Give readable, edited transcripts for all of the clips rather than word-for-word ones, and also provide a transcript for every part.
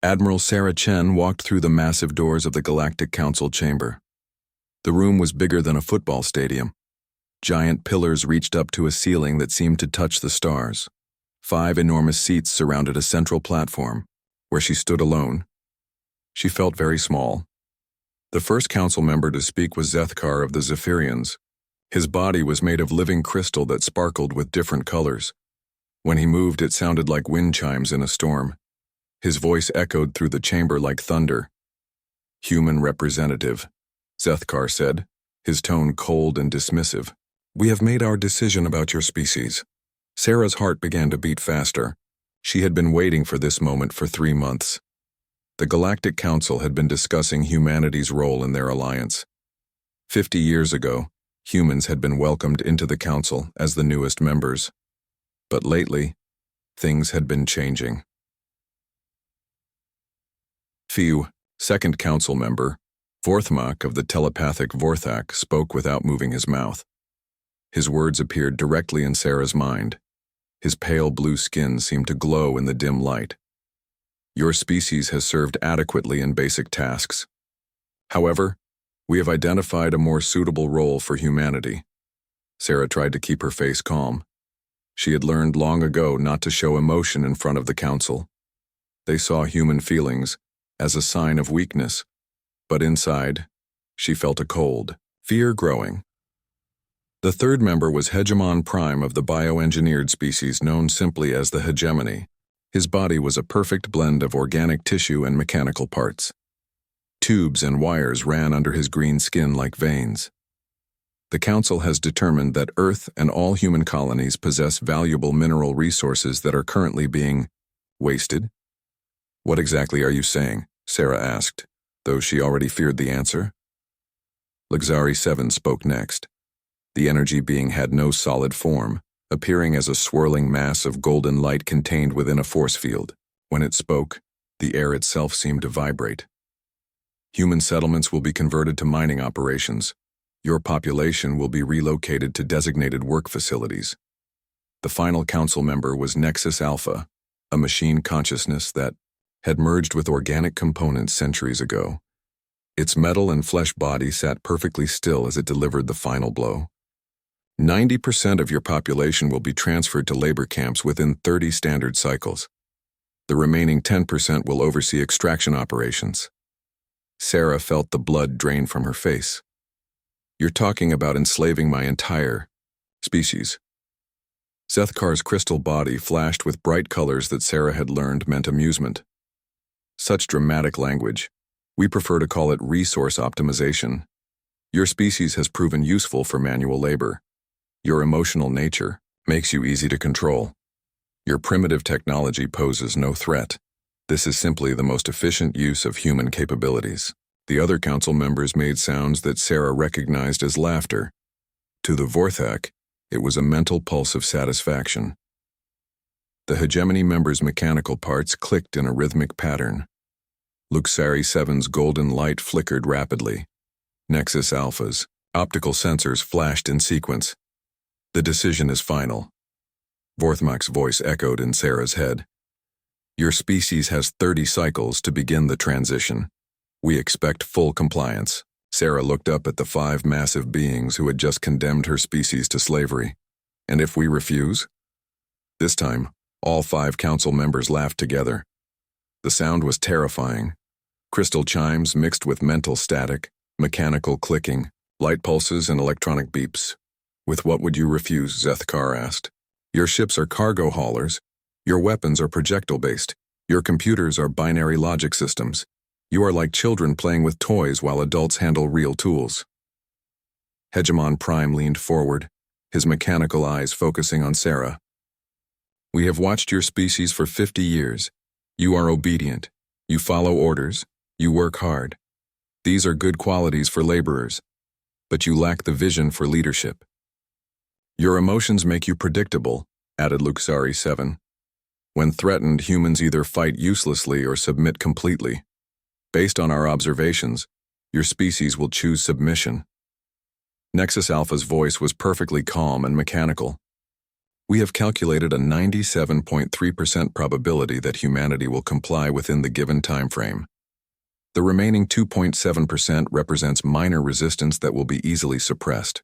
Admiral Sarah Chen walked through the massive doors of the Galactic Council chamber. The room was bigger than a football stadium. Giant pillars reached up to a ceiling that seemed to touch the stars. 5 enormous seats surrounded a central platform, where she stood alone. She felt very small. The first council member to speak was Zethkar of the Zephyrians. His body was made of living crystal that sparkled with different colors. When he moved, it sounded like wind chimes in a storm. His voice echoed through the chamber like thunder. "Human representative," Zethkar said, his tone cold and dismissive. "We have made our decision about your species." Sarah's heart began to beat faster. She had been waiting for this moment for 3 months. The Galactic Council had been discussing humanity's role in their alliance. 50 years ago, humans had been welcomed into the Council as the newest members. But lately, things had been changing. Few, second council member, Vorthmak of the telepathic Vorthak, spoke without moving his mouth. His words appeared directly in Sarah's mind. His pale blue skin seemed to glow in the dim light. "Your species has served adequately in basic tasks. However, we have identified a more suitable role for humanity." Sarah tried to keep her face calm. She had learned long ago not to show emotion in front of the council. They saw human feelings as a sign of weakness, but inside, she felt a cold, fear growing. The third member was Hegemon Prime of the bioengineered species known simply as the Hegemony. His body was a perfect blend of organic tissue and mechanical parts. Tubes and wires ran under his green skin like veins. The Council has determined that Earth and all human colonies possess valuable mineral resources that are currently being wasted. "What exactly are you saying?" Sarah asked, though she already feared the answer. Luxari 7 spoke next. The energy being had no solid form, appearing as a swirling mass of golden light contained within a force field. When it spoke, the air itself seemed to vibrate. "Human settlements will be converted to mining operations. Your population will be relocated to designated work facilities." The final council member was Nexus Alpha, a machine consciousness that had merged with organic components centuries ago. Its metal and flesh body sat perfectly still as it delivered the final blow. 90% of your population will be transferred to labor camps within 30 standard cycles. The remaining 10% will oversee extraction operations. Sarah felt the blood drain from her face. "You're talking about enslaving my entire species." Zethkar's crystal body flashed with bright colors that Sarah had learned meant amusement. "Such dramatic language. We prefer to call it resource optimization. Your species has proven useful for manual labor. Your emotional nature makes you easy to control. Your primitive technology poses no threat. This is simply the most efficient use of human capabilities." The other council members made sounds that Sarah recognized as laughter. To the Vorthak, it was a mental pulse of satisfaction. The Hegemony members' mechanical parts clicked in a rhythmic pattern. Luxari 7's golden light flickered rapidly. Nexus Alpha's optical sensors flashed in sequence. "The decision is final." Vorthmak's voice echoed in Sarah's head. "Your species has 30 cycles to begin the transition. We expect full compliance." Sarah looked up at the 5 massive beings who had just condemned her species to slavery. "And if we refuse?" This time, all 5 council members laughed together. The sound was terrifying. Crystal chimes mixed with mental static, mechanical clicking, light pulses and electronic beeps. "With what would you refuse?" Zethkar asked. "Your ships are cargo haulers. Your weapons are projectile-based. Your computers are binary logic systems. You are like children playing with toys while adults handle real tools." Hegemon Prime leaned forward, his mechanical eyes focusing on Sarah. "We have watched your species for 50 years. You are obedient. You follow orders. You work hard. These are good qualities for laborers, but you lack the vision for leadership. Your emotions make you predictable," added Luxari 7. "When threatened, humans either fight uselessly or submit completely. Based on our observations, your species will choose submission." Nexus Alpha's voice was perfectly calm and mechanical. We have calculated a 97.3% probability that humanity will comply within the given time frame. The remaining 2.7% represents minor resistance that will be easily suppressed.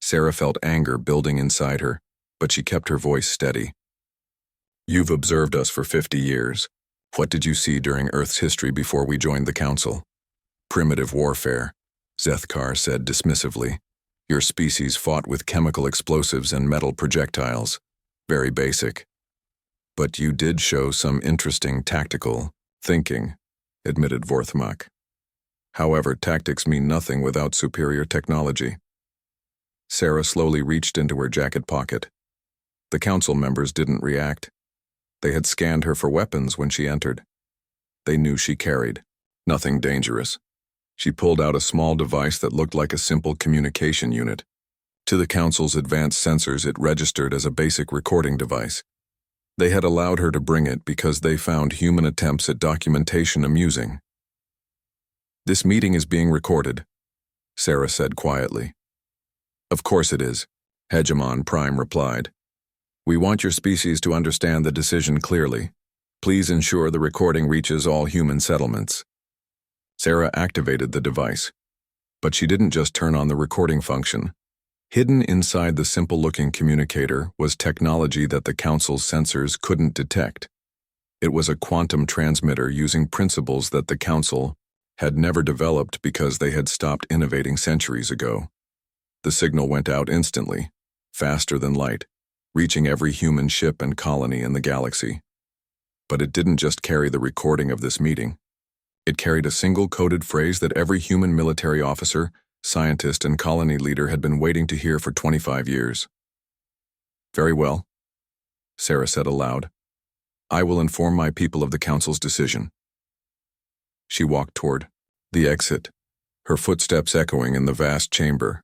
Sarah felt anger building inside her, but she kept her voice steady. You've observed us for 50 years. What did you see during Earth's history before we joined the Council? Primitive warfare, Zethkar said dismissively. Your species fought with chemical explosives and metal projectiles. Very basic. But you did show some interesting tactical thinking, admitted Vorthmak. However, tactics mean nothing without superior technology. Sarah slowly reached into her jacket pocket. The council members didn't react. They had scanned her for weapons when she entered. They knew she carried nothing dangerous. She pulled out a small device that looked like a simple communication unit. To the council's advanced sensors, it registered as a basic recording device. They had allowed her to bring it because they found human attempts at documentation amusing. This meeting is being recorded, Sarah said quietly. Of course it is, Hegemon Prime replied. We want your species to understand the decision clearly. Please ensure the recording reaches all human settlements. Sarah activated the device, but she didn't just turn on the recording function. Hidden inside the simple-looking communicator was technology that the Council's sensors couldn't detect. It was a quantum transmitter using principles that the Council had never developed because they had stopped innovating centuries ago. The signal went out instantly, faster than light, reaching every human ship and colony in the galaxy. But it didn't just carry the recording of this meeting. It carried a single coded phrase that every human military officer, scientist, and colony leader had been waiting to hear for 25 years. Very well, Sarah said aloud. I will inform my people of the Council's decision. She walked toward the exit, her footsteps echoing in the vast chamber.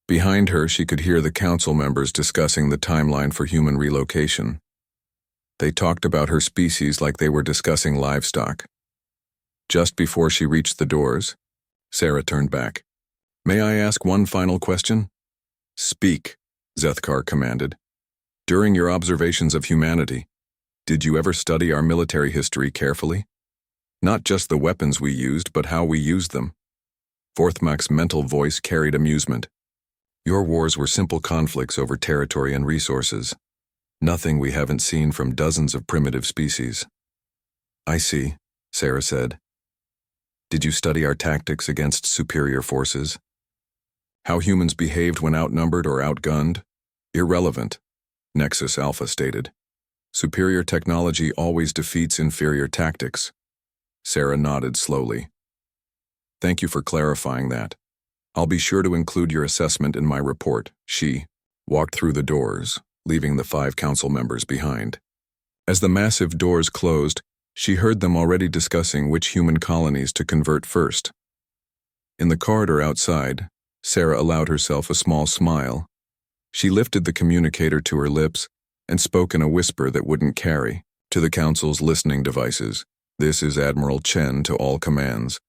Behind her, she could hear the Council members discussing the timeline for human relocation. They talked about her species like they were discussing livestock. Just before she reached the doors, Sarah turned back. May I ask one final question? Speak, Zethkar commanded. During your observations of humanity, did you ever study our military history carefully? Not just the weapons we used, but how we used them. Vorthmak's mental voice carried amusement. Your wars were simple conflicts over territory and resources. Nothing we haven't seen from dozens of primitive species. I see, Sarah said. Did you study our tactics against superior forces? How humans behaved when outnumbered or outgunned? Irrelevant, Nexus Alpha stated. Superior technology always defeats inferior tactics. Sarah nodded slowly. Thank you for clarifying that. I'll be sure to include your assessment in my report. She walked through the doors, leaving the 5 council members behind. As the massive doors closed, she heard them already discussing which human colonies to convert first. In the corridor outside, Sarah allowed herself a small smile. She lifted the communicator to her lips and spoke in a whisper that wouldn't carry. To the Council's listening devices, this is Admiral Chen to all commands.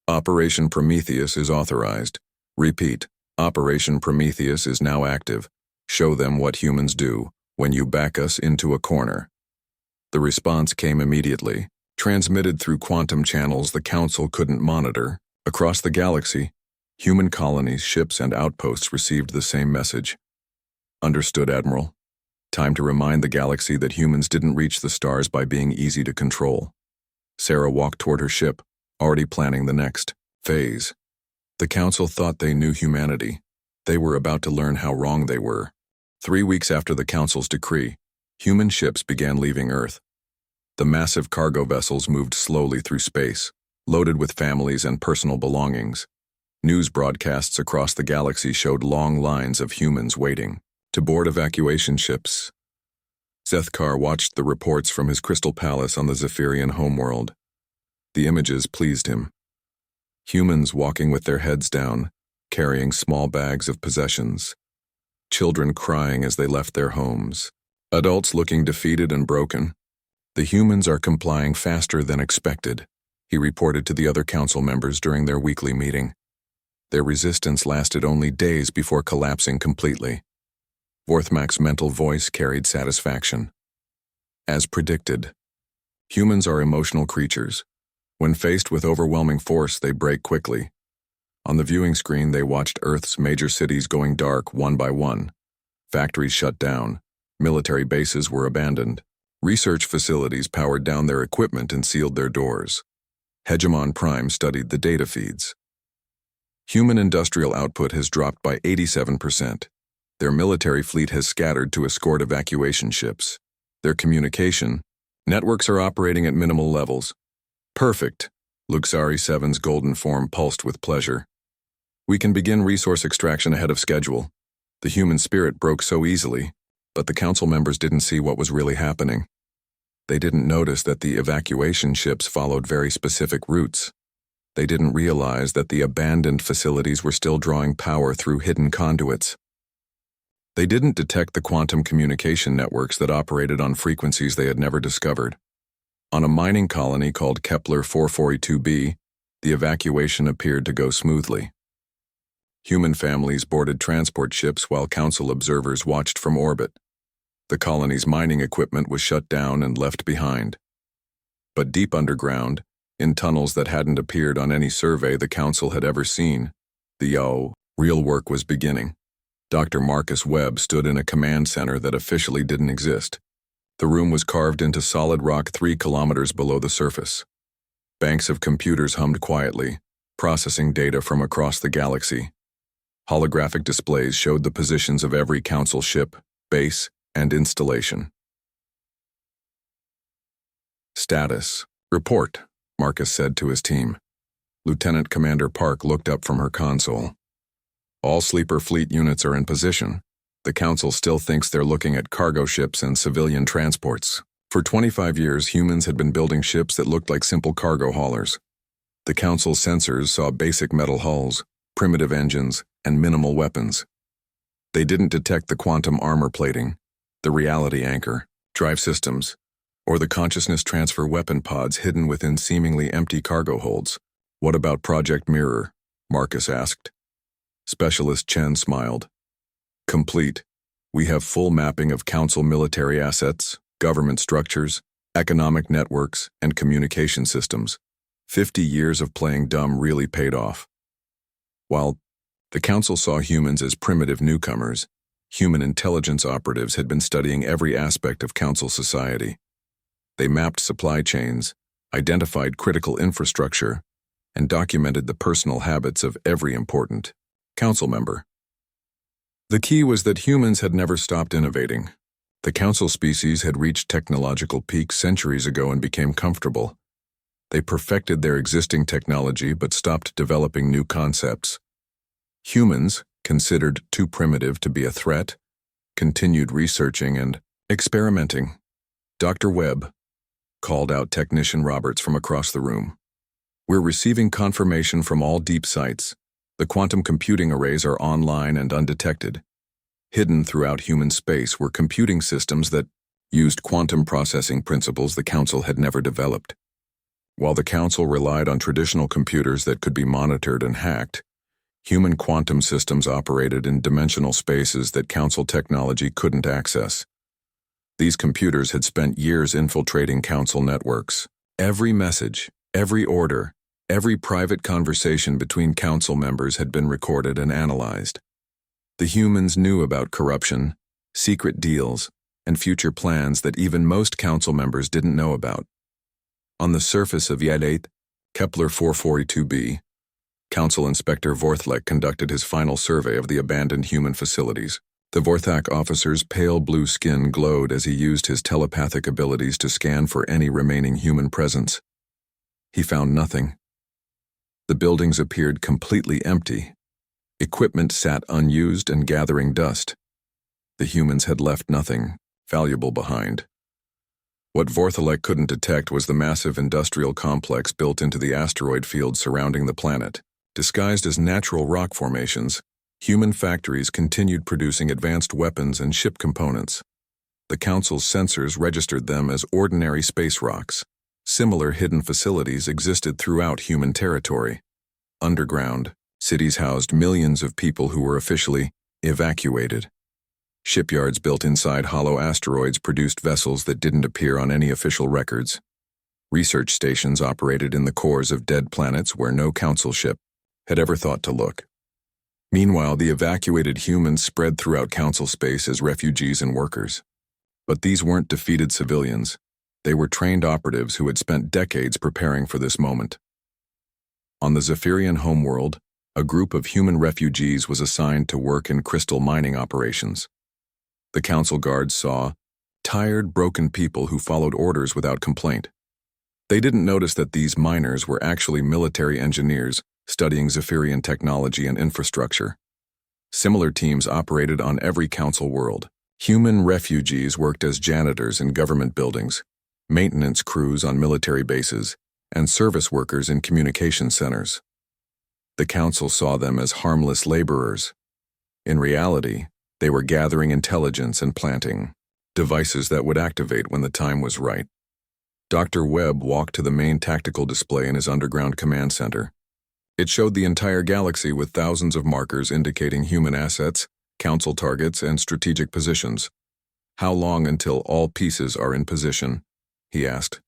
Operation Prometheus is authorized. Repeat, Operation Prometheus is now active. Show them what humans do when you back us into a corner. The response came immediately, transmitted through quantum channels the Council couldn't monitor. Across the galaxy, human colonies, ships, and outposts received the same message. Understood, Admiral. Time to remind the galaxy that humans didn't reach the stars by being easy to control. Sarah walked toward her ship, already planning the next phase. The Council thought they knew humanity. They were about to learn how wrong they were. 3 weeks after the Council's decree, human ships began leaving Earth. The massive cargo vessels moved slowly through space, loaded with families and personal belongings. News broadcasts across the galaxy showed long lines of humans waiting to board evacuation ships. Zethkar watched the reports from his crystal palace on the Zephyrian homeworld. The images pleased him. Humans walking with their heads down, carrying small bags of possessions. Children crying as they left their homes. Adults looking defeated and broken. The humans are complying faster than expected, he reported to the other council members during their weekly meeting. Their resistance lasted only days before collapsing completely. Vorthmak's mental voice carried satisfaction. As predicted, humans are emotional creatures. When faced with overwhelming force, they break quickly. On the viewing screen, they watched Earth's major cities going dark one by one. Factories shut down. Military bases were abandoned. Research facilities powered down their equipment and sealed their doors. Hegemon Prime studied the data feeds. Human industrial output has dropped by 87%. Their military fleet has scattered to escort evacuation ships. Their communication networks are operating at minimal levels. Perfect. Luxari 7's golden form pulsed with pleasure. We can begin resource extraction ahead of schedule. The human spirit broke so easily, but the council members didn't see what was really happening. They didn't notice that the evacuation ships followed very specific routes. They didn't realize that the abandoned facilities were still drawing power through hidden conduits. They didn't detect the quantum communication networks that operated on frequencies they had never discovered. On a mining colony called Kepler 442b, the evacuation appeared to go smoothly. Human families boarded transport ships while council observers watched from orbit. The colony's mining equipment was shut down and left behind. But deep underground, in tunnels that hadn't appeared on any survey the council had ever seen, the real work was beginning. Dr. Marcus Webb stood in a command center that officially didn't exist. The room was carved into solid rock 3 kilometers below the surface. Banks of computers hummed quietly, processing data from across the galaxy. Holographic displays showed the positions of every council ship, base, and installation. Status. Report, Marcus said to his team. Lieutenant Commander Park looked up from her console. All Sleeper Fleet units are in position. The Council still thinks they're looking at cargo ships and civilian transports. For 25 years, humans had been building ships that looked like simple cargo haulers. The Council's sensors saw basic metal hulls, primitive engines, and minimal weapons. They didn't detect the quantum armor plating, the reality anchor, drive systems, or the consciousness transfer weapon pods hidden within seemingly empty cargo holds. What about Project Mirror? Marcus asked. Specialist Chen smiled. Complete. We have full mapping of Council military assets, government structures, economic networks, and communication systems. 50 years of playing dumb really paid off. While the Council saw humans as primitive newcomers, human intelligence operatives had been studying every aspect of Council society. They mapped supply chains, identified critical infrastructure, and documented the personal habits of every important Council member. The key was that humans had never stopped innovating. The Council species had reached technological peaks centuries ago and became comfortable. They perfected their existing technology but stopped developing new concepts. Humans, considered too primitive to be a threat, continued researching and experimenting. Dr. Webb called out Technician Roberts from across the room. We're receiving confirmation from all deep sites. The quantum computing arrays are online and undetected. Hidden throughout human space were computing systems that used quantum processing principles the Council had never developed. While the Council relied on traditional computers that could be monitored and hacked, human quantum systems operated in dimensional spaces that Council technology couldn't access. These computers had spent years infiltrating Council networks. Every message, every order, every private conversation between Council members had been recorded and analyzed. The humans knew about corruption, secret deals, and future plans that even most Council members didn't know about. On the surface of Yad-8, Kepler 442b, Council Inspector Vorthak conducted his final survey of the abandoned human facilities. The Vorthak officer's pale blue skin glowed as he used his telepathic abilities to scan for any remaining human presence. He found nothing. The buildings appeared completely empty. Equipment sat unused and gathering dust. The humans had left nothing valuable behind. What Vorthak couldn't detect was the massive industrial complex built into the asteroid field surrounding the planet. Disguised as natural rock formations, human factories continued producing advanced weapons and ship components. The Council's sensors registered them as ordinary space rocks. Similar hidden facilities existed throughout human territory. Underground, cities housed millions of people who were officially evacuated. Shipyards built inside hollow asteroids produced vessels that didn't appear on any official records. Research stations operated in the cores of dead planets where no council ship had ever thought to look. Meanwhile, the evacuated humans spread throughout council space as refugees and workers. But these weren't defeated civilians. They were trained operatives who had spent decades preparing for this moment. On the Zephyrian homeworld, a group of human refugees was assigned to work in crystal mining operations. The council guards saw tired, broken people who followed orders without complaint. They didn't notice that these miners were actually military engineers studying Zephyrian technology and infrastructure. Similar teams operated on every council world. Human refugees worked as janitors in government buildings, maintenance crews on military bases, and service workers in communication centers. The council saw them as harmless laborers. In reality, they were gathering intelligence and planting devices that would activate when the time was right. Dr. Webb walked to the main tactical display in his underground command center. It showed the entire galaxy with thousands of markers indicating human assets, council targets, and strategic positions. "How long until all pieces are in position?" he asked.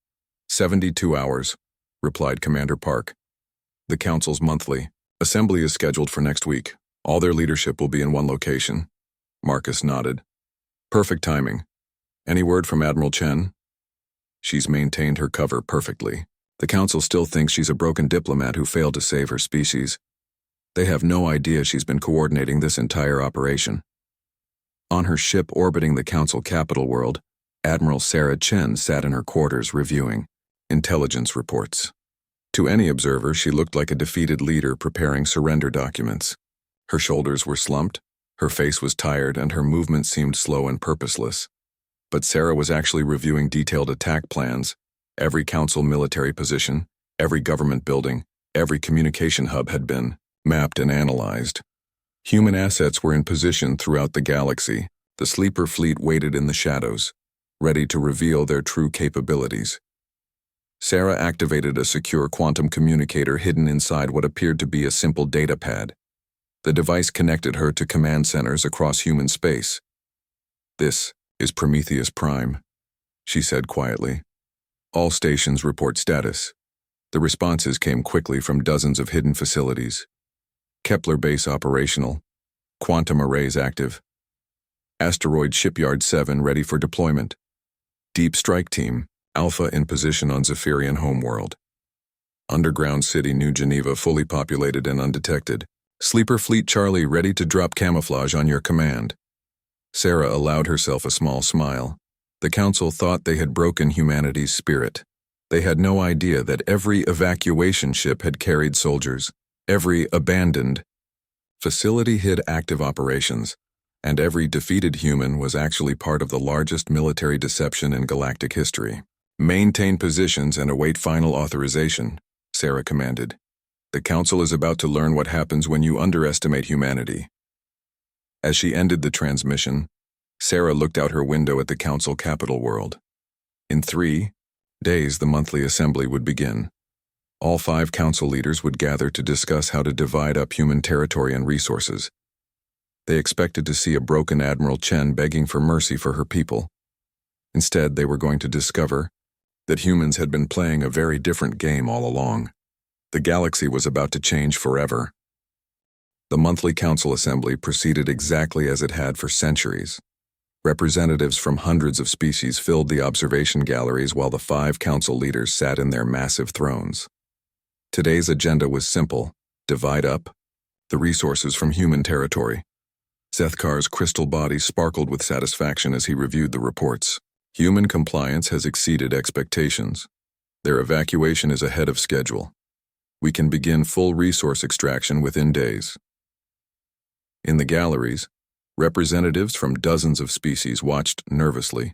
72 hours, replied Commander Park. The council's monthly assembly is scheduled for next week. All their leadership will be in one location. Marcus nodded. Perfect timing. Any word from Admiral Chen? She's maintained her cover perfectly. The council still thinks she's a broken diplomat who failed to save her species. They have no idea she's been coordinating this entire operation. On her ship orbiting the council capital world, Admiral Sarah Chen sat in her quarters reviewing intelligence reports. To any observer, she looked like a defeated leader preparing surrender documents. Her shoulders were slumped, her face was tired, and her movement seemed slow and purposeless. But Sarah was actually reviewing detailed attack plans. Every council military position, every government building, every communication hub had been mapped and analyzed. Human assets were in position throughout the galaxy. The sleeper fleet waited in the shadows, ready to reveal their true capabilities. Sarah activated a secure quantum communicator hidden inside what appeared to be a simple data pad. The device connected her to command centers across human space. "This is Prometheus Prime," she said quietly. "All stations report status." The responses came quickly from dozens of hidden facilities. Kepler base operational. Quantum arrays active. Asteroid Shipyard 7 ready for deployment. Deep Strike Team, Alpha in position on Zephyrian homeworld. Underground City New Geneva fully populated and undetected. Sleeper Fleet Charlie ready to drop camouflage on your command. Sarah allowed herself a small smile. The council thought they had broken humanity's spirit. They had no idea that every evacuation ship had carried soldiers. Every abandoned facility hid active operations, and every defeated human was actually part of the largest military deception in galactic history. "Maintain positions and await final authorization," Sarah commanded. "The council is about to learn what happens when you underestimate humanity." As she ended the transmission, Sarah looked out her window at the council capital world. In 3 days, the monthly assembly would begin. All 5 council leaders would gather to discuss how to divide up human territory and resources. They expected to see a broken Admiral Chen begging for mercy for her people. Instead, they were going to discover that humans had been playing a very different game all along. The galaxy was about to change forever. The monthly council assembly proceeded exactly as it had for centuries. Representatives from hundreds of species filled the observation galleries while the 5 council leaders sat in their massive thrones. Today's agenda was simple: divide up the resources from human territory. Zethkar's crystal body sparkled with satisfaction as he reviewed the reports. Human compliance has exceeded expectations. Their evacuation is ahead of schedule. We can begin full resource extraction within days. In the galleries, representatives from dozens of species watched nervously.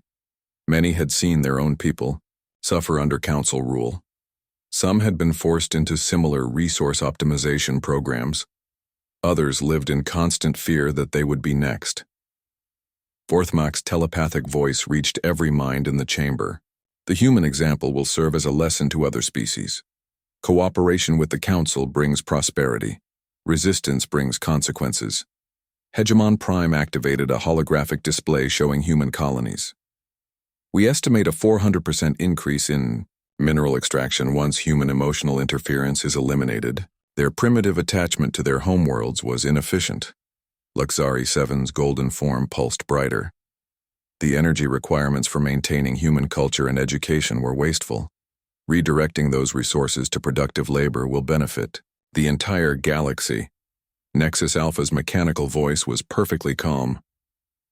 Many had seen their own people suffer under council rule. Some had been forced into similar resource optimization programs. Others lived in constant fear that they would be next. Vorthmak's telepathic voice reached every mind in the chamber. The human example will serve as a lesson to other species. Cooperation with the council brings prosperity. Resistance brings consequences. Hegemon Prime activated a holographic display showing human colonies. We estimate a 400% increase in mineral extraction once human emotional interference is eliminated. Their primitive attachment to their homeworlds was inefficient. Luxari 7's golden form pulsed brighter. The energy requirements for maintaining human culture and education were wasteful. Redirecting those resources to productive labor will benefit the entire galaxy. Nexus Alpha's mechanical voice was perfectly calm.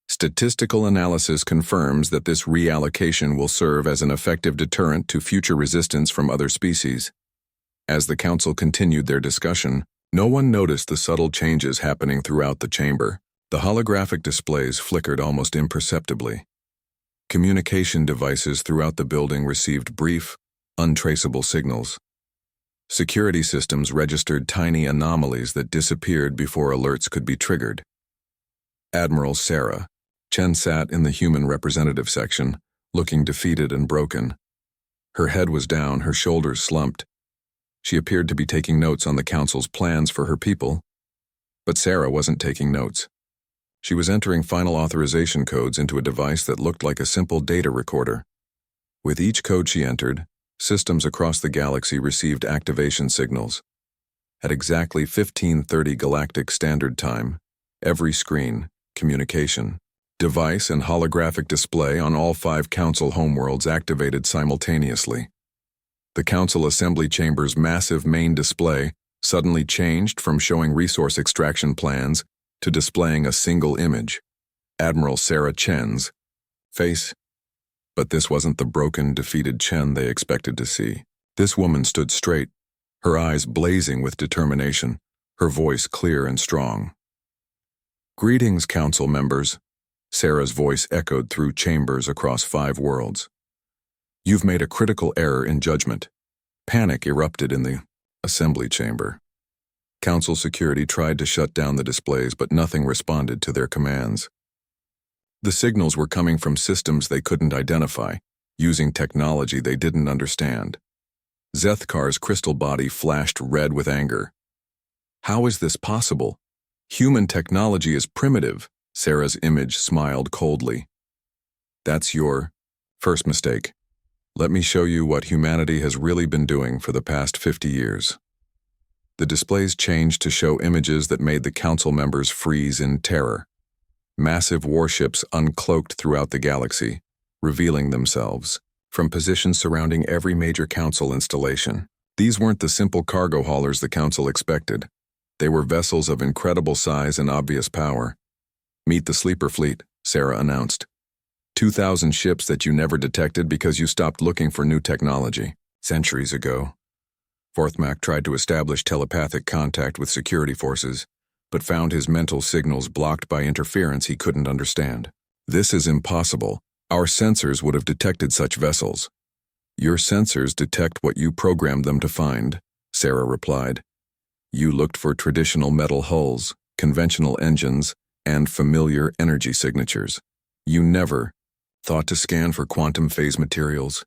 Statistical analysis confirms that this reallocation will serve as an effective deterrent to future resistance from other species. As the council continued their discussion, no one noticed the subtle changes happening throughout the chamber. The holographic displays flickered almost imperceptibly. Communication devices throughout the building received brief, untraceable signals. Security systems registered tiny anomalies that disappeared before alerts could be triggered. Admiral Sarah Chen sat in the human representative section, looking defeated and broken. Her head was down, her shoulders slumped. She appeared to be taking notes on the council's plans for her people. But Sarah wasn't taking notes. She was entering final authorization codes into a device that looked like a simple data recorder. With each code she entered, systems across the galaxy received activation signals. At exactly 15:30 Galactic Standard Time, every screen, communication, device, and holographic display on all 5 council homeworlds activated simultaneously. The council assembly chamber's massive main display suddenly changed from showing resource extraction plans to displaying a single image, Admiral Sarah Chen's face. But this wasn't the broken, defeated Chen they expected to see. This woman stood straight, her eyes blazing with determination, her voice clear and strong. "Greetings, council members," Sarah's voice echoed through chambers across 5 worlds. "You've made a critical error in judgment." Panic erupted in the assembly chamber. Council security tried to shut down the displays, but nothing responded to their commands. The signals were coming from systems they couldn't identify, using technology they didn't understand. Zethkar's crystal body flashed red with anger. "How is this possible? Human technology is primitive," Sarah's image smiled coldly. "That's your first mistake. Let me show you what humanity has really been doing for the past 50 years. The displays changed to show images that made the council members freeze in terror. Massive warships uncloaked throughout the galaxy, revealing themselves from positions surrounding every major council installation. These weren't the simple cargo haulers the council expected. They were vessels of incredible size and obvious power. "Meet the sleeper fleet," Sarah announced. 2,000 ships that you never detected because you stopped looking for new technology. Centuries ago, Forthmak tried to establish telepathic contact with security forces, but found his mental signals blocked by interference he couldn't understand. "This is impossible. Our sensors would have detected such vessels." "Your sensors detect what you programmed them to find," Sarah replied. "You looked for traditional metal hulls, conventional engines, and familiar energy signatures. You never thought to scan for quantum phase materials,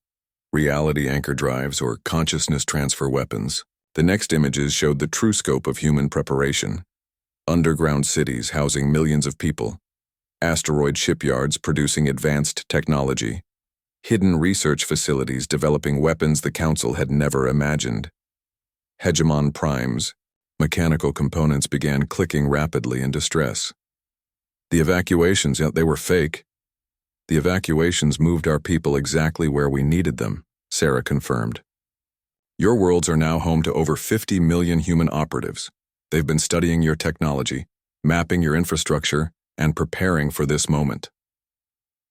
reality anchor drives, or consciousness transfer weapons." The next images showed the true scope of human preparation. Underground cities housing millions of people, asteroid shipyards producing advanced technology, hidden research facilities developing weapons the Council had never imagined. Hegemon primes, mechanical components began clicking rapidly in distress. The evacuations, they were fake. "The evacuations moved our people exactly where we needed them," Sarah confirmed. "Your worlds are now home to over 50 million human operatives. They've been studying your technology, mapping your infrastructure, and preparing for this moment."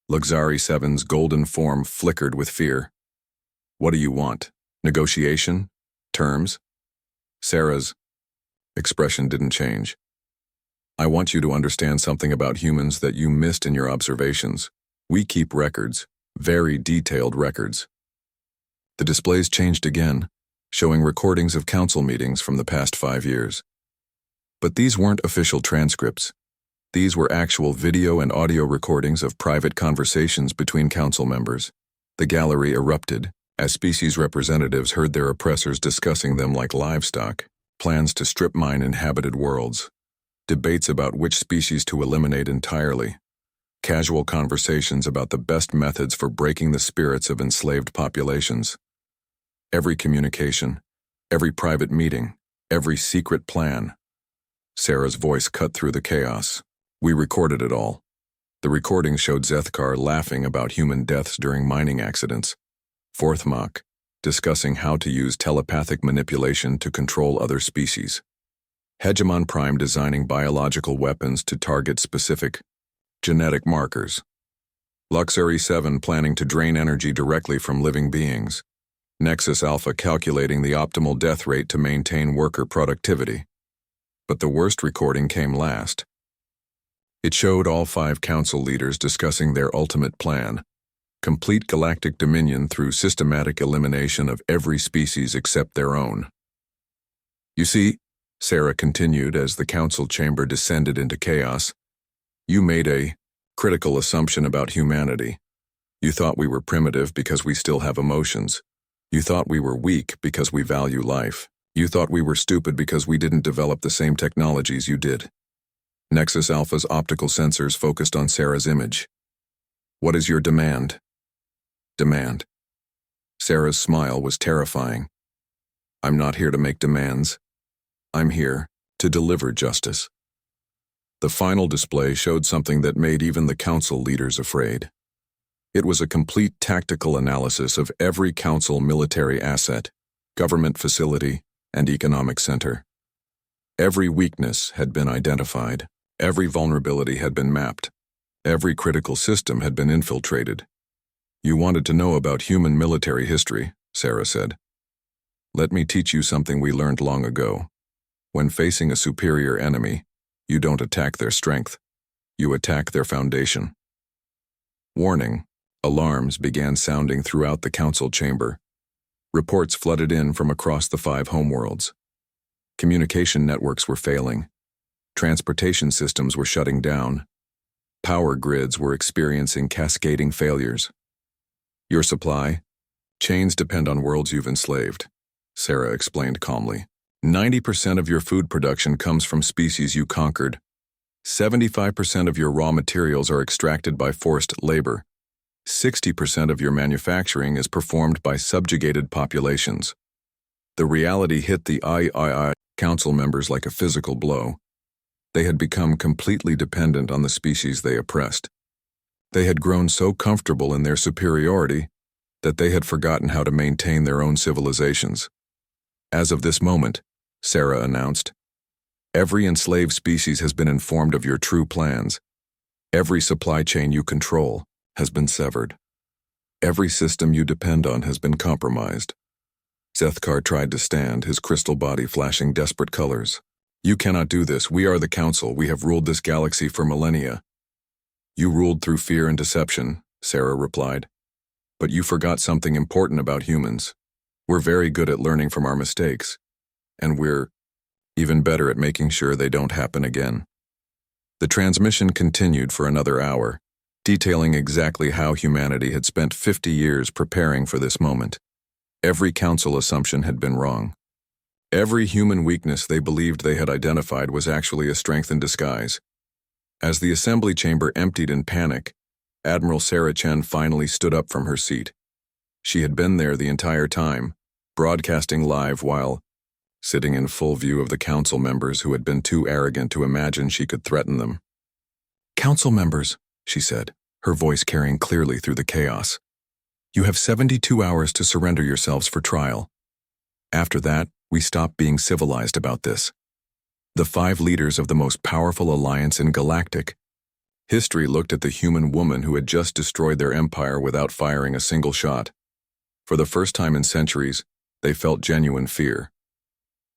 Luxari 7's golden form flickered with fear. "What do you want? Negotiation? Terms?" Sarah's expression didn't change. "I want you to understand something about humans that you missed in your observations. We keep records, very detailed records." The displays changed again, showing recordings of council meetings from the past 5 years. But these weren't official transcripts. These were actual video and audio recordings of private conversations between council members. The gallery erupted as species representatives heard their oppressors discussing them like livestock, plans to strip mine inhabited worlds, debates about which species to eliminate entirely, casual conversations about the best methods for breaking the spirits of enslaved populations. Every communication, every private meeting, every secret plan. Sarah's voice cut through the chaos. We recorded it all. The recording showed Zethkar laughing about human deaths during mining accidents, Fourth Mach discussing how to use telepathic manipulation to control other species, Hegemon Prime designing biological weapons to target specific genetic markers, Luxury 7 planning to drain energy directly from living beings, Nexus Alpha calculating the optimal death rate to maintain worker productivity. But the worst recording came last. It showed all 5 council leaders discussing their ultimate plan: complete galactic dominion through systematic elimination of every species except their own. You see, Sarah continued as the council chamber descended into chaos, you made a critical assumption about humanity. You thought we were primitive because we still have emotions. You thought we were weak because we value life. You thought we were stupid because we didn't develop the same technologies you did. Nexus Alpha's optical sensors focused on Sarah's image. What is your demand? Demand. Sarah's smile was terrifying. I'm not here to make demands. I'm here to deliver justice. The final display showed something that made even the council leaders afraid. It was a complete tactical analysis of every council military asset, government facility, and economic center. Every weakness had been identified. Every vulnerability had been mapped. Every critical system had been infiltrated. You wanted to know about human military history, Sarah said. Let me teach you something we learned long ago. When facing a superior enemy, you don't attack their strength. You attack their foundation. Warning. Alarms began sounding throughout the council chamber. Reports flooded in from across the 5 homeworlds. Communication networks were failing. Transportation systems were shutting down. Power grids were experiencing cascading failures. Your supply chains depend on worlds you've enslaved, Sarah explained calmly. 90% of your food production comes from species you conquered. 75% of your raw materials are extracted by forced labor. 60% of your manufacturing is performed by subjugated populations. The reality hit the III council members like a physical blow. They had become completely dependent on the species they oppressed. They had grown so comfortable in their superiority that they had forgotten how to maintain their own civilizations. As of this moment, Sarah announced, every enslaved species has been informed of your true plans. Every supply chain you control has been severed. Every system you depend on has been compromised. Zethkar tried to stand, his crystal body flashing desperate colors. You cannot do this. We are the Council. We have ruled this galaxy for millennia. You ruled through fear and deception, Sarah replied. But you forgot something important about humans. We're very good at learning from our mistakes. And we're even better at making sure they don't happen again. The transmission continued for another hour, detailing exactly how humanity had spent 50 years preparing for this moment. Every council assumption had been wrong. Every human weakness they believed they had identified was actually a strength in disguise. As the assembly chamber emptied in panic, Admiral Sarah Chen finally stood up from her seat. She had been there the entire time, broadcasting live while sitting in full view of the council members who had been too arrogant to imagine she could threaten them. Council members, she said, her voice carrying clearly through the chaos. You have 72 hours to surrender yourselves for trial. After that, we stop being civilized about this. The 5 leaders of the most powerful alliance in Galactic history looked at the human woman who had just destroyed their empire without firing a single shot. For the first time in centuries, they felt genuine fear.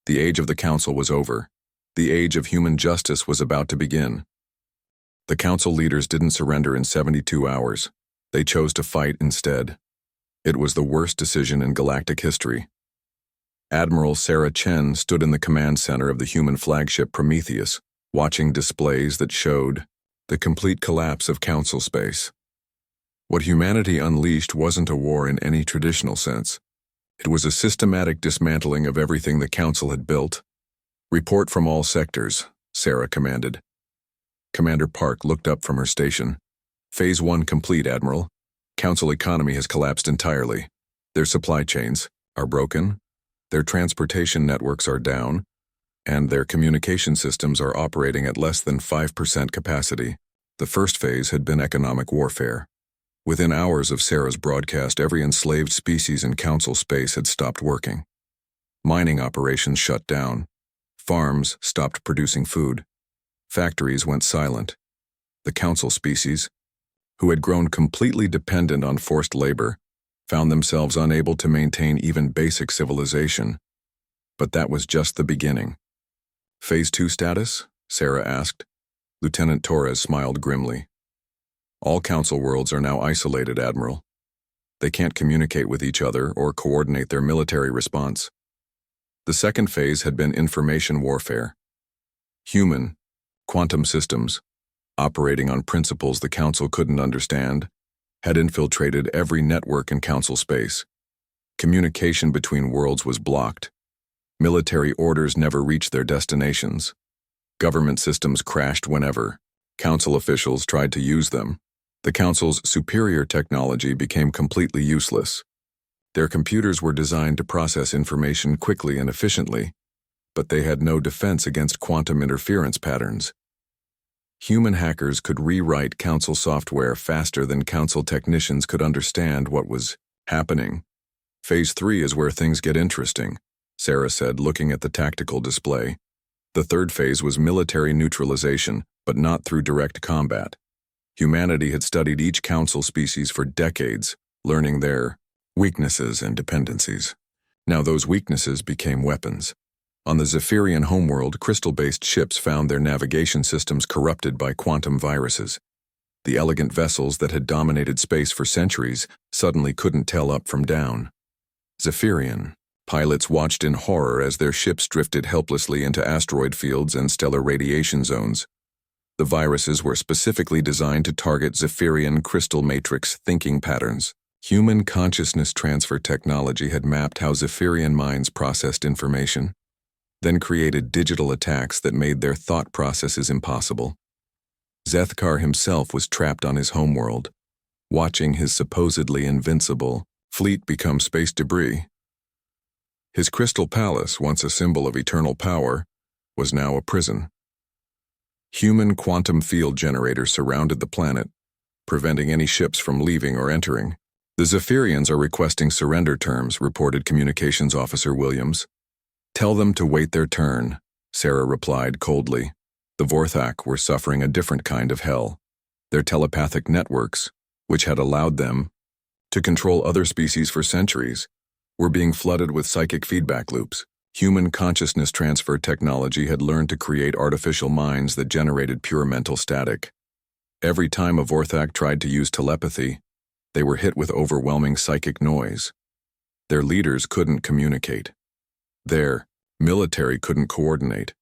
The age of the council was over. The age of human justice was about to begin. The council leaders didn't surrender in 72 hours. They chose to fight instead. It was the worst decision in galactic history. Admiral Sarah Chen stood in the command center of the human flagship Prometheus, watching displays that showed the complete collapse of council space. What humanity unleashed wasn't a war in any traditional sense. It was a systematic dismantling of everything the council had built. Report from all sectors, Sarah commanded. Commander Park looked up from her station. Phase 1 complete, Admiral. Council economy has collapsed entirely. Their supply chains are broken, their transportation networks are down, and their communication systems are operating at less than 5% capacity. The first phase had been economic warfare. Within hours of Sarah's broadcast, every enslaved species in Council space had stopped working. Mining operations shut down. Farms stopped producing food. Factories went silent. The Council species, who had grown completely dependent on forced labor, found themselves unable to maintain even basic civilization. But that was just the beginning. Phase 2 status? Sarah asked. Lieutenant Torres smiled grimly. All Council worlds are now isolated, Admiral. They can't communicate with each other or coordinate their military response. The second phase had been information warfare. Human, quantum systems, operating on principles the Council couldn't understand, had infiltrated every network in Council space. Communication between worlds was blocked. Military orders never reached their destinations. Government systems crashed whenever Council officials tried to use them. The Council's superior technology became completely useless. Their computers were designed to process information quickly and efficiently, but they had no defense against quantum interference patterns. Human hackers could rewrite Council software faster than Council technicians could understand what was happening. Phase 3 is where things get interesting, Sarah said, looking at the tactical display. The third phase was military neutralization, but not through direct combat. Humanity had studied each Council species for decades, learning their weaknesses and dependencies. Now those weaknesses became weapons. On the Zephyrian homeworld, crystal-based ships found their navigation systems corrupted by quantum viruses. The elegant vessels that had dominated space for centuries suddenly couldn't tell up from down. Zephyrian pilots watched in horror as their ships drifted helplessly into asteroid fields and stellar radiation zones. The viruses were specifically designed to target Zephyrian crystal matrix thinking patterns. Human consciousness transfer technology had mapped how Zephyrian minds processed information, then created digital attacks that made their thought processes impossible. Zethkar himself was trapped on his homeworld, watching his supposedly invincible fleet become space debris. His crystal palace, once a symbol of eternal power, was now a prison. Human quantum field generators surrounded the planet, preventing any ships from leaving or entering. The Zephyrians are requesting surrender terms, reported Communications Officer Williams. Tell them to wait their turn, Sarah replied coldly. The Vorthak were suffering a different kind of hell. Their telepathic networks, which had allowed them to control other species for centuries, were being flooded with psychic feedback loops. Human consciousness transfer technology had learned to create artificial minds that generated pure mental static. Every time a Vorthak tried to use telepathy, they were hit with overwhelming psychic noise. Their leaders couldn't communicate. Their military couldn't coordinate.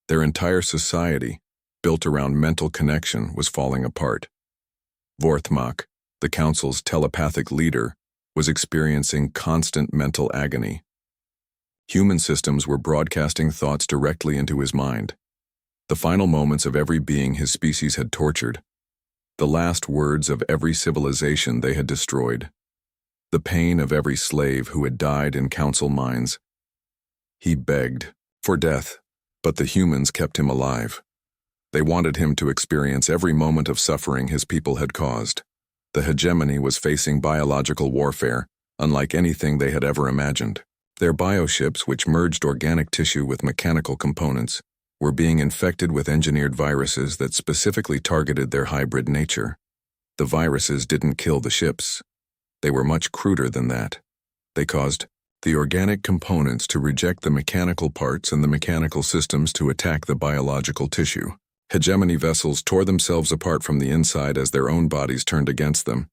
Their entire society, built around mental connection, was falling apart. Vorthmak, the Council's telepathic leader, was experiencing constant mental agony. Human systems were broadcasting thoughts directly into his mind. The final moments of every being his species had tortured. The last words of every civilization they had destroyed. The pain of every slave who had died in Council minds. He begged for death, but the humans kept him alive. They wanted him to experience every moment of suffering his people had caused. The hegemony was facing biological warfare, unlike anything they had ever imagined. Their bioships, which merged organic tissue with mechanical components, were being infected with engineered viruses that specifically targeted their hybrid nature. The viruses didn't kill the ships. They were much cruder than that. They caused the organic components to reject the mechanical parts and the mechanical systems to attack the biological tissue. Hegemony vessels tore themselves apart from the inside as their own bodies turned against them.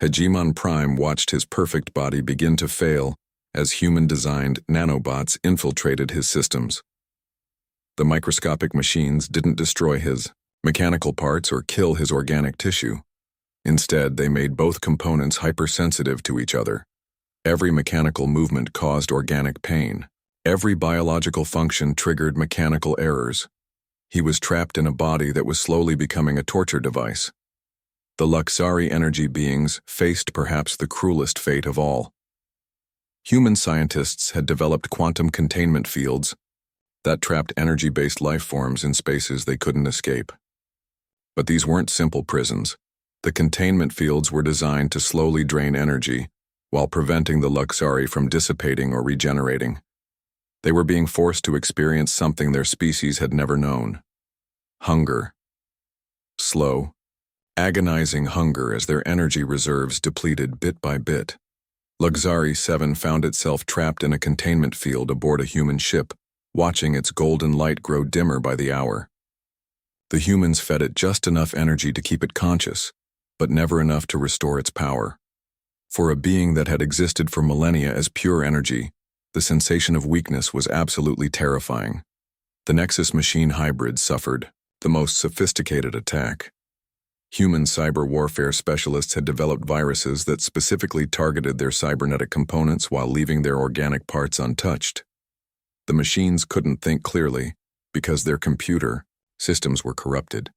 Hegemon Prime watched his perfect body begin to fail as human-designed nanobots infiltrated his systems. The microscopic machines didn't destroy his mechanical parts or kill his organic tissue. Instead, they made both components hypersensitive to each other. Every mechanical movement caused organic pain. Every biological function triggered mechanical errors. He was trapped in a body that was slowly becoming a torture device. The Luxari energy beings faced perhaps the cruelest fate of all. Human scientists had developed quantum containment fields that trapped energy-based life forms in spaces they couldn't escape. But these weren't simple prisons. The containment fields were designed to slowly drain energy while preventing the Luxari from dissipating or regenerating. They were being forced to experience something their species had never known: hunger. Slow, agonizing hunger as their energy reserves depleted bit by bit. Luxari 7 found itself trapped in a containment field aboard a human ship, watching its golden light grow dimmer by the hour. The humans fed it just enough energy to keep it conscious, but never enough to restore its power. For a being that had existed for millennia as pure energy, the sensation of weakness was absolutely terrifying. The Nexus machine hybrids suffered the most sophisticated attack. Human cyber warfare specialists had developed viruses that specifically targeted their cybernetic components while leaving their organic parts untouched. The machines couldn't think clearly because their computer systems were corrupted,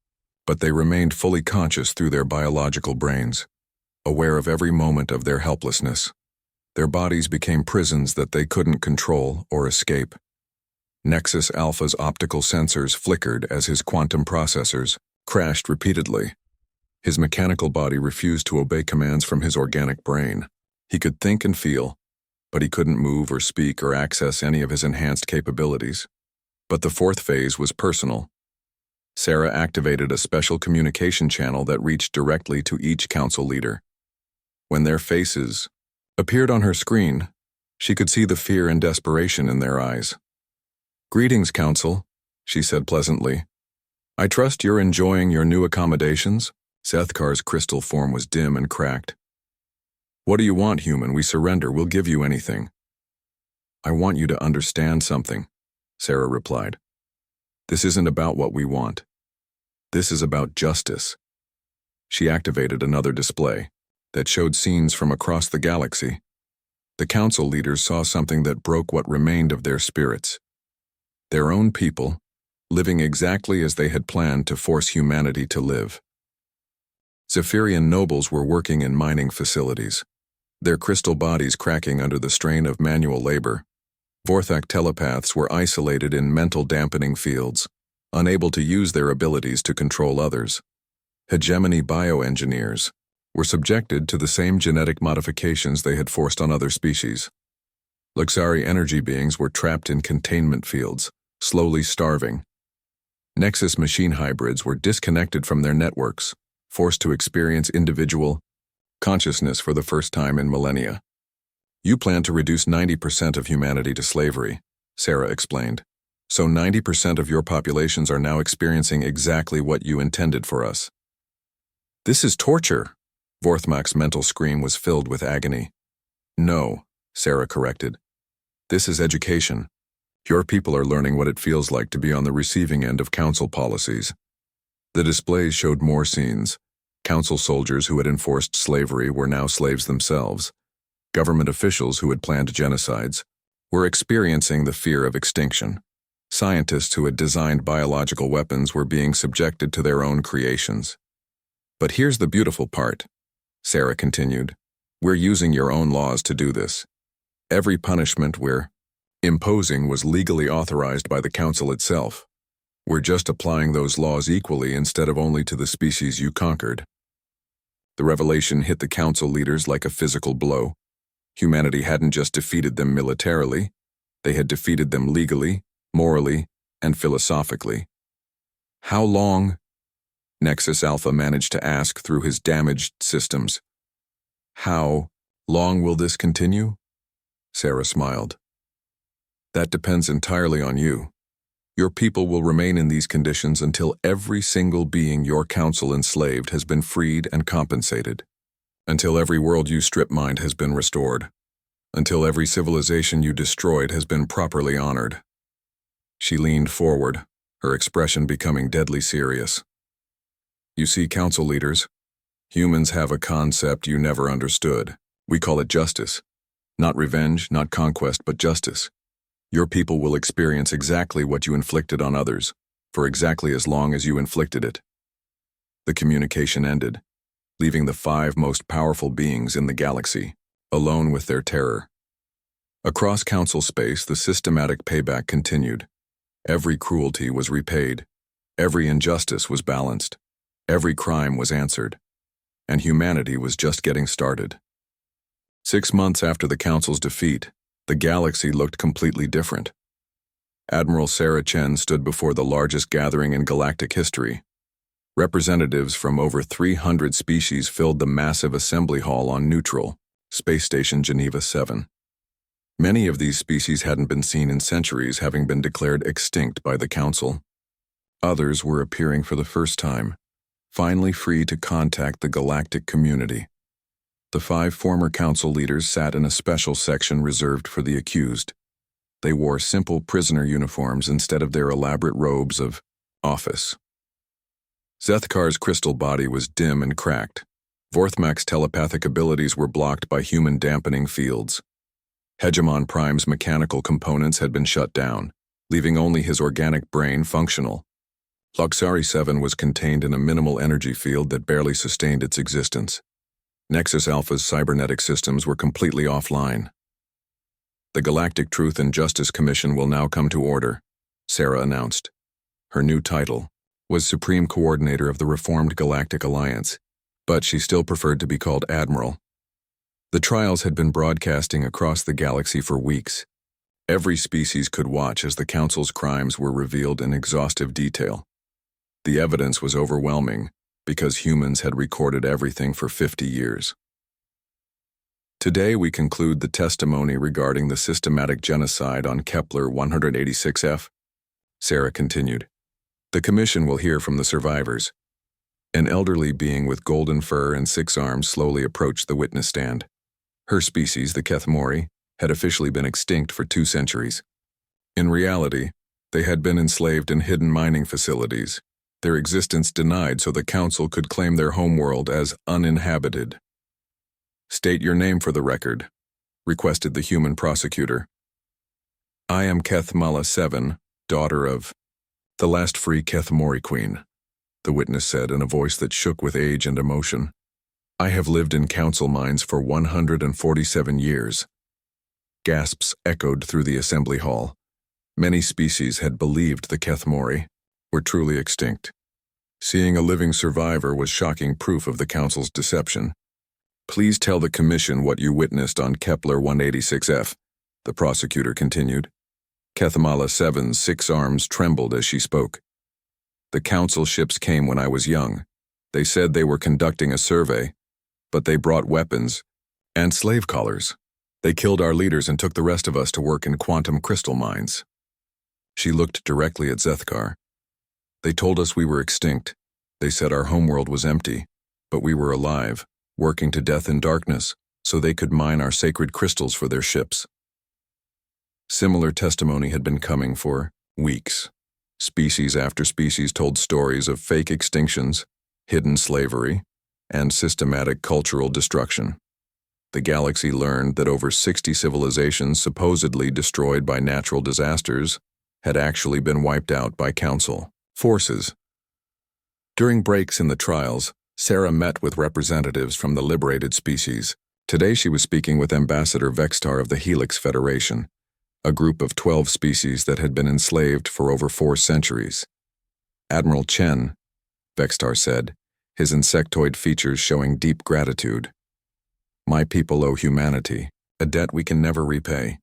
but they remained fully conscious through their biological brains, aware of every moment of their helplessness. Their bodies became prisons that they couldn't control or escape. Nexus Alpha's optical sensors flickered as his quantum processors crashed repeatedly. His mechanical body refused to obey commands from his organic brain. He could think and feel, but he couldn't move or speak or access any of his enhanced capabilities. But the fourth phase was personal. Sarah activated a special communication channel that reached directly to each council leader. When their faces appeared on her screen, she could see the fear and desperation in their eyes. "Greetings, Council," she said pleasantly. "I trust you're enjoying your new accommodations." Sethkar's crystal form was dim and cracked. "What do you want, human? We surrender. We'll give you anything." "I want you to understand something," Sarah replied. "This isn't about what we want. This is about justice." She activated another display that showed scenes from across the galaxy. The council leaders saw something that broke what remained of their spirits. Their own people, living exactly as they had planned to force humanity to live. Zephyrian nobles were working in mining facilities, their crystal bodies cracking under the strain of manual labor. Vorthak telepaths were isolated in mental dampening fields, unable to use their abilities to control others. Hegemony bioengineers were subjected to the same genetic modifications they had forced on other species. Luxari energy beings were trapped in containment fields, slowly starving. Nexus machine hybrids were disconnected from their networks, forced to experience individual consciousness for the first time in millennia. "You plan to reduce 90% of humanity to slavery," Sarah explained. "So 90% of your populations are now experiencing exactly what you intended for us." "This is torture." Vorthmak's mental scream was filled with agony. "No," Sarah corrected. "This is education. Your people are learning what it feels like to be on the receiving end of council policies." The displays showed more scenes. Council soldiers who had enforced slavery were now slaves themselves. Government officials who had planned genocides were experiencing the fear of extinction. Scientists who had designed biological weapons were being subjected to their own creations. "But here's the beautiful part," Sarah continued. "We're using your own laws to do this. Every punishment we're imposing was legally authorized by the council itself. We're just applying those laws equally instead of only to the species you conquered." The revelation hit the council leaders like a physical blow. Humanity hadn't just defeated them militarily, they had defeated them legally, morally, and philosophically. "How long?" Nexus Alpha managed to ask through his damaged systems. "How long will this continue?" Sarah smiled. "That depends entirely on you. Your people will remain in these conditions until every single being your council enslaved has been freed and compensated. Until every world you strip-mined has been restored. Until every civilization you destroyed has been properly honored." She leaned forward, her expression becoming deadly serious. "You see, council leaders, humans have a concept you never understood. We call it justice. Not revenge, not conquest, but justice. Your people will experience exactly what you inflicted on others. for exactly as long as you inflicted it." The communication ended, leaving the 5 most powerful beings in the galaxy, alone with their terror. Across Council space, the systematic payback continued. Every cruelty was repaid. Every injustice was balanced. Every crime was answered. And humanity was just getting started. 6 months after the Council's defeat, the galaxy looked completely different. Admiral Sarah Chen stood before the largest gathering in galactic history. Representatives from over 300 species filled the massive assembly hall on Neutral, Space Station Geneva 7. Many of these species hadn't been seen in centuries, having been declared extinct by the Council. Others were appearing for the first time, finally free to contact the galactic community. The 5 former Council leaders sat in a special section reserved for the accused. They wore simple prisoner uniforms instead of their elaborate robes of office. Zethkar's crystal body was dim and cracked. Vorthmak's telepathic abilities were blocked by human dampening fields. Hegemon Prime's mechanical components had been shut down, leaving only his organic brain functional. Loxari 7 was contained in a minimal energy field that barely sustained its existence. Nexus Alpha's cybernetic systems were completely offline. "The Galactic Truth and Justice Commission will now come to order," Sarah announced. Her new title was Supreme Coordinator of the Reformed Galactic Alliance, but she still preferred to be called Admiral. The trials had been broadcasting across the galaxy for weeks. Every species could watch as the Council's crimes were revealed in exhaustive detail. The evidence was overwhelming because humans had recorded everything for 50 years. Today we conclude the testimony regarding the systematic genocide on Kepler 186f. Sarah continued. "The Commission will hear from the survivors." An elderly being with golden fur and 6 arms slowly approached the witness stand. Her species, the Kethmori, had officially been extinct for 2 centuries. In reality, they had been enslaved in hidden mining facilities, their existence denied so the Council could claim their homeworld as uninhabited. "State your name for the record," requested the human prosecutor. "I am Kethmala 7, daughter of the last free Kethmori queen," the witness said in a voice that shook with age and emotion. "I have lived in Council mines for 147 years. Gasps echoed through the assembly hall. Many species had believed the Kethmori were truly extinct. Seeing a living survivor was shocking proof of the Council's deception. "Please tell the Commission what you witnessed on Kepler 186f, the prosecutor continued. Kethmala 7's 6 arms trembled as she spoke. "The Council ships came when I was young. They said they were conducting a survey, but they brought weapons and slave collars. They killed our leaders and took the rest of us to work in quantum crystal mines." She looked directly at Zethkar. "They told us we were extinct. They said our homeworld was empty, but we were alive, working to death in darkness, so they could mine our sacred crystals for their ships." Similar testimony had been coming for weeks. Species after species told stories of fake extinctions, hidden slavery, and systematic cultural destruction. The galaxy learned that over 60 civilizations supposedly destroyed by natural disasters had actually been wiped out by Council forces. During breaks in the trials, Sarah met with representatives from the liberated species. Today she was speaking with Ambassador Vextar of the Helix Federation, a group of 12 species that had been enslaved for over 4 centuries. "Admiral Chen," Vextar said, his insectoid features showing deep gratitude. "My people owe humanity, a debt we can never repay.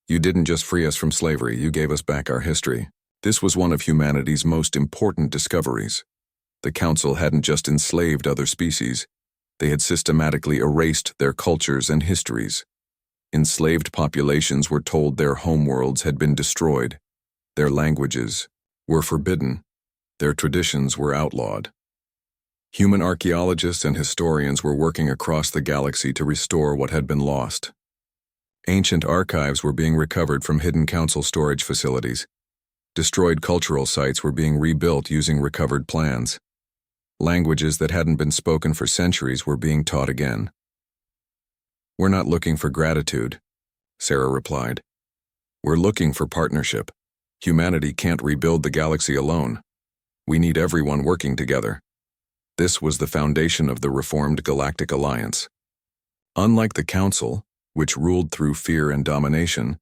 You didn't just free us from slavery, you gave us back our history. This was one of humanity's most important discoveries. The Council hadn't just enslaved other species, they had systematically erased their cultures and histories. Enslaved populations were told their homeworlds had been destroyed, their languages were forbidden, their traditions were outlawed. Human archaeologists and historians were working across the galaxy to restore what had been lost. Ancient archives were being recovered from hidden Council storage facilities. Destroyed cultural sites were being rebuilt using recovered plans. Languages that hadn't been spoken for centuries were being taught again. "We're not looking for gratitude," Sarah replied. "We're looking for partnership. Humanity can't rebuild the galaxy alone. We need everyone working together. This was the foundation of the reformed Galactic Alliance. Unlike the Council, which ruled through fear and domination,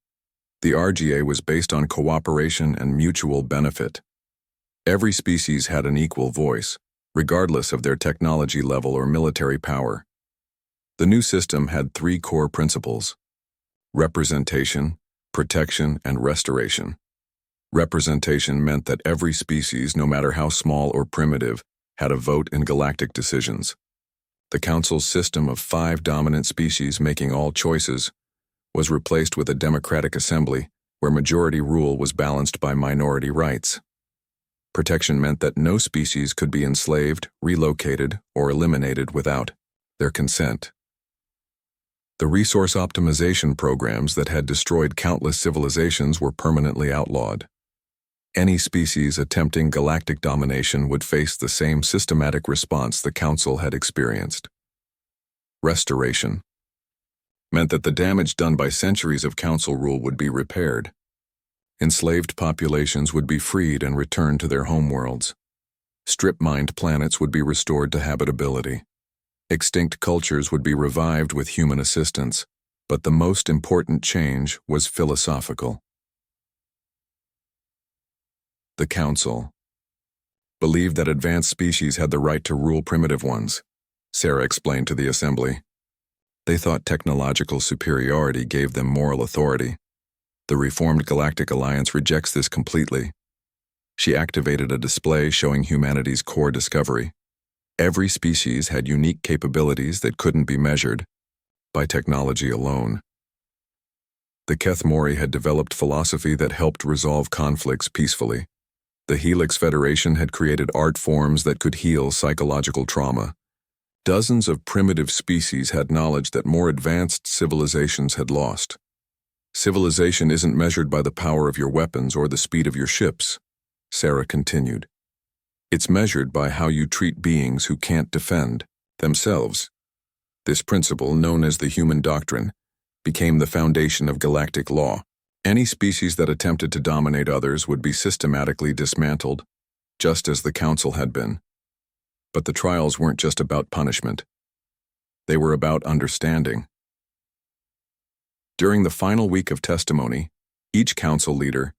the RGA was based on cooperation and mutual benefit. Every species had an equal voice, regardless of their technology level or military power. The new system had three core principles: representation, protection, and restoration. Representation meant that every species, no matter how small or primitive, had a vote in galactic decisions. The Council's system of 5 dominant species making all choices was replaced with a democratic assembly where majority rule was balanced by minority rights. Protection meant that no species could be enslaved, relocated, or eliminated without their consent. The resource optimization programs that had destroyed countless civilizations were permanently outlawed. Any species attempting galactic domination would face the same systematic response the Council had experienced. Restoration meant that the damage done by centuries of Council rule would be repaired. Enslaved populations would be freed and returned to their homeworlds. Strip-mined planets would be restored to habitability. Extinct cultures would be revived with human assistance, but the most important change was philosophical. The Council believed that advanced species had the right to rule primitive ones, Sarah explained to the Assembly. They thought technological superiority gave them moral authority. The reformed Galactic Alliance rejects this completely. She activated a display showing humanity's core discovery. Every species had unique capabilities that couldn't be measured by technology alone. The Keth Mori had developed philosophy that helped resolve conflicts peacefully. The Helix Federation had created art forms that could heal psychological trauma. Dozens of primitive species had knowledge that more advanced civilizations had lost. Civilization isn't measured by the power of your weapons or the speed of your ships, Sarah continued. It's measured by how you treat beings who can't defend themselves. This principle, known as the human doctrine, became the foundation of galactic law. Any species that attempted to dominate others would be systematically dismantled, just as the Council had been. But the trials weren't just about punishment. They were about understanding. During the final week of testimony, each Council leader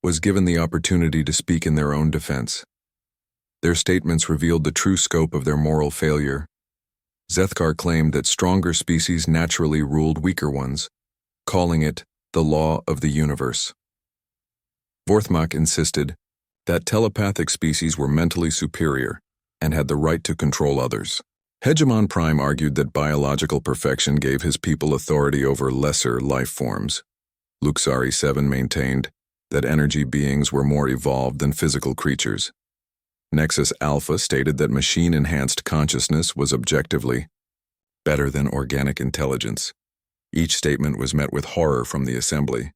was given the opportunity to speak in their own defense. Their statements revealed the true scope of their moral failure. Zethkar claimed that stronger species naturally ruled weaker ones, calling it the law of the universe. Vorthmak insisted that telepathic species were mentally superior and had the right to control others. Hegemon Prime argued that biological perfection gave his people authority over lesser life forms. Luxari 7 maintained that energy beings were more evolved than physical creatures. Nexus Alpha stated that machine-enhanced consciousness was objectively better than organic intelligence. Each statement was met with horror from the Assembly.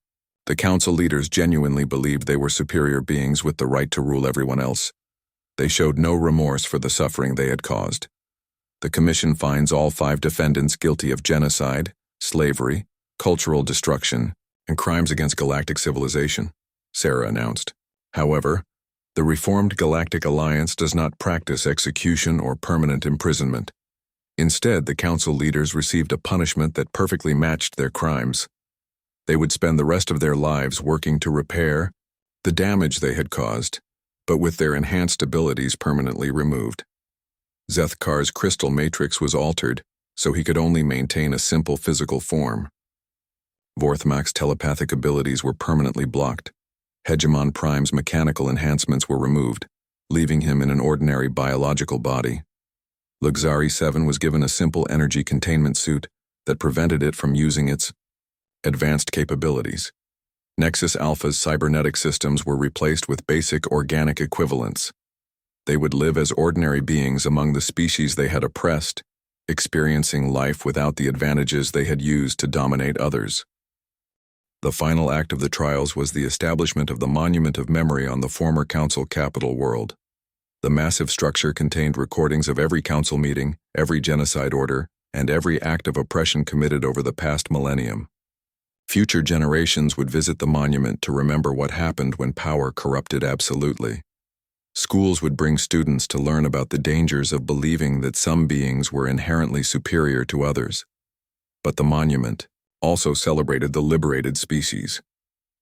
The Council leaders genuinely believed they were superior beings with the right to rule everyone else. They showed no remorse for the suffering they had caused. The Commission finds all 5 defendants guilty of genocide, slavery, cultural destruction, and crimes against galactic civilization, Sarah announced. However, the reformed Galactic Alliance does not practice execution or permanent imprisonment. Instead, the Council leaders received a punishment that perfectly matched their crimes. They would spend the rest of their lives working to repair the damage they had caused, but with their enhanced abilities permanently removed. Zethkar's crystal matrix was altered, so he could only maintain a simple physical form. Vorthmak's telepathic abilities were permanently blocked. Hegemon Prime's mechanical enhancements were removed, leaving him in an ordinary biological body. Luxari 7 was given a simple energy containment suit that prevented it from using its advanced capabilities. Nexus Alpha's cybernetic systems were replaced with basic organic equivalents. They would live as ordinary beings among the species they had oppressed, experiencing life without the advantages they had used to dominate others. The final act of the trials was the establishment of the Monument of Memory on the former Council capital world. The massive structure contained recordings of every Council meeting, every genocide order, and every act of oppression committed over the past millennium. Future generations would visit the monument to remember what happened when power corrupted absolutely. Schools would bring students to learn about the dangers of believing that some beings were inherently superior to others. But the monument also celebrated the liberated species.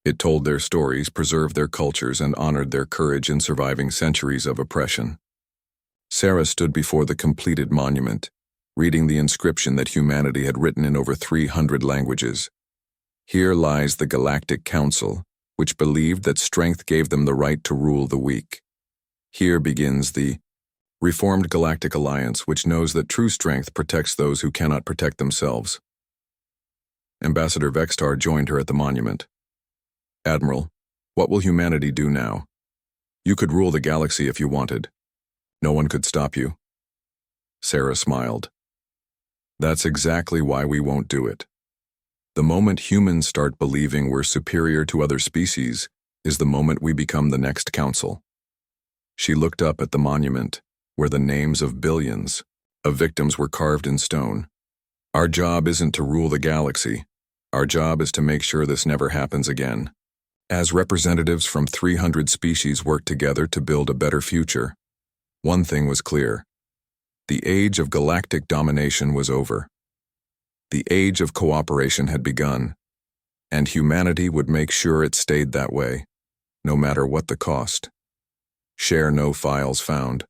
It told their stories, preserved their cultures, and honored their courage in surviving centuries of oppression. Sarah stood before the completed monument, reading the inscription that humanity had written in over 300 languages. Here lies the Galactic Council, which believed that strength gave them the right to rule the weak. Here begins the Reformed Galactic Alliance, which knows that true strength protects those who cannot protect themselves. Ambassador Vextar joined her at the monument. Admiral, what will humanity do now? You could rule the galaxy if you wanted. No one could stop you. Sarah smiled. That's exactly why we won't do it. The moment humans start believing we're superior to other species is the moment we become the next council. She looked up at the monument, where the names of billions of victims were carved in stone. Our job isn't to rule the galaxy. Our job is to make sure this never happens again. As representatives from 300 species worked together to build a better future, one thing was clear. The age of galactic domination was over. The age of cooperation had begun, and humanity would make sure it stayed that way, no matter what the cost. Share no files found.